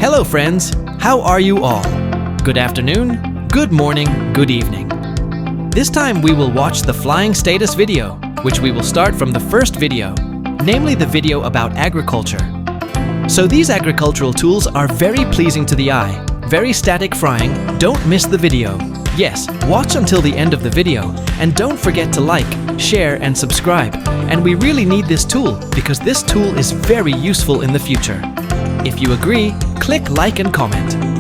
Hello friends, how are you all? Good afternoon, good morning, good evening. This time we will watch the flying status video, which we will start from the first video, namely the video about agriculture. So these agricultural tools are very pleasing to the eye, very static frying. Don't miss the video. Yes, watch until the end of the video and don't forget to like, share and subscribe. And we really need this tool because this tool is very useful in the future. If you agree, click like and comment.